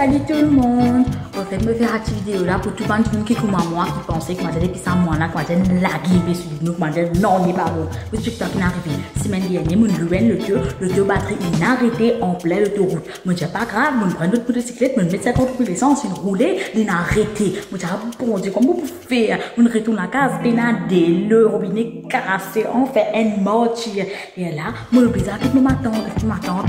salut tout le monde. En fait, me faire cette vidéo là pour tout le monde qui comme moi qui pensait que moi j'allais pisser moi là, que moi j'allais laguer sur nous, que moi j'allais non, n'est pas bon. Le TikTok qui est arrivé semaine dernière, mon louer le batterie il a arrêté en pleine autoroute. Moi j'ai pas grave, moi prendre notre motocyclette, moi mettre 50 coups d'essence, une rouler, il a arrêté. Moi j'ai bon Dieu comment vous faire? On retourne à casa, pénadé, le robinet cassé, on fait un mortier. Et là, moi le bizarre qui m'attend.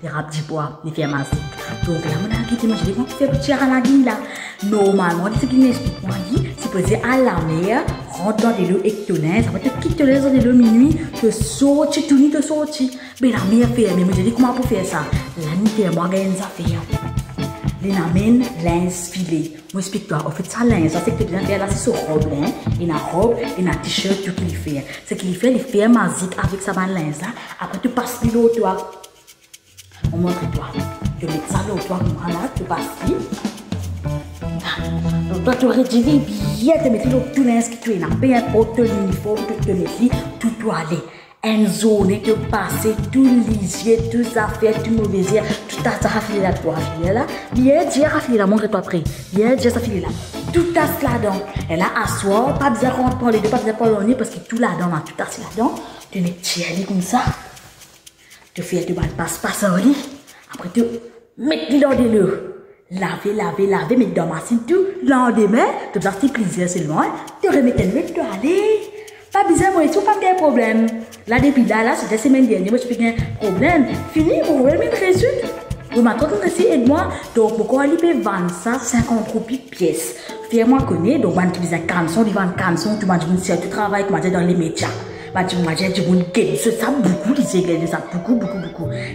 Les rap du bois, les firmes asiques. Donc là, on a quitté, moi je dis, on fait petit à la guine là. Normalement, ce qui m'explique, moi, c'est posé à la mer, rentre dans des lots hectonais, ça va te quitter les heures de minuit, te sortir, tout ni te sortir. Mais la mer fait, mais moi je dis, comment pour faire ça? La nuit, moi, j'ai une affaire. Les amène linge filé. Moi explique-toi, en fait ça linge, ça c'est que tu viens faire là, c'est ce robe là, et la robe, et la t-shirt, tout qu'il fait. C'est qu'il fait, il fait magique avec sa bande linge là, après tu passes l'autre toi. On montre-toi. Tu mets ça là, toi, voilà, tu passes ici. Donc, toi, tu retires bien, tu mets l'autre tout linge qui tu es là, peu importe l'uniforme, tu te mets ici, tout doit aller. Une zone, tu passes, tout lisier, tout ça fait, tout mauvais, tout ça rafilé là, toi, rafilé là. Bien, Dieu rafilé là, montre-toi après. Bien, Dieu rafilé là. Tout ça là-dedans. Et là, à soir, pas besoin de rentrer les deux, pas besoin de parler au nez, parce que tout là-dedans, tout ça là-dedans, tu mets tiens comme ça. Tu fais du passe en lit. Après, tu mets dans de l'eau. Laver, mettre dans ma machine, tout. Lendemain, tu vas faire plaisir seulement. Tu remets tes nuits, tu vas aller. Pas besoin, moi, tu pas de problème. Là, depuis là, c'était la semaine dernière, moi, je fais un problème. Fini, on va mettre résultat. Vous m'attendez aussi, aide-moi. Donc, pourquoi aller vendre ça 50 roupies pièce? Fais-moi connaître. Donc, qui disait canson, ils vendent canson, tu m'as dit, tu travailles, tu m'as dit dans les médias. Tu m'as dit, ça beaucoup, ils gagné ça, beaucoup.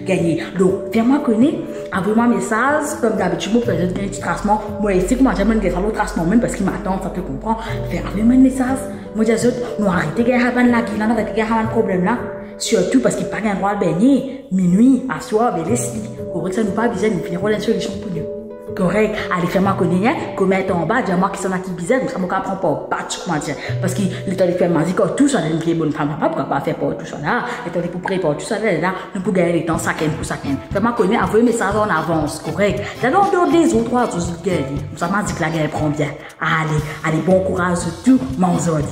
Gagné. Donc, fais-moi connaître, envoie-moi un message, comme d'habitude, je faisais un petit tracement. Moi, ici, comment j'ai même le tracement, même parce qu'il m'attend, ça te comprend. Fais-moi un message. Moi, je dis, nous arrêtez de faire un problème là. Surtout parce qu'il n'y a pas de droit de baigner, minuit, à soir, mais laisse-le. Correct, ça nous pas besoin de finir la solution pour nous. Correct, allez, fais-moi connaître, commettre en bas, dis-moi qui sont là qui bizarre, donc ça ne prend pas, comment dire. Parce que l'état de faire magique, tout ça, une vieille bonne femme, pourquoi pas faire tout ça là, l'état de pour préparer tout ça là, nous pour gagner le temps, ça pour ça. Fais-moi connaître, envoyer un message en avance, correct. D'abord, des autres, 3 autres, ça m'a dit que la guerre prend bien. Allez, bon courage, tout, mon zodi.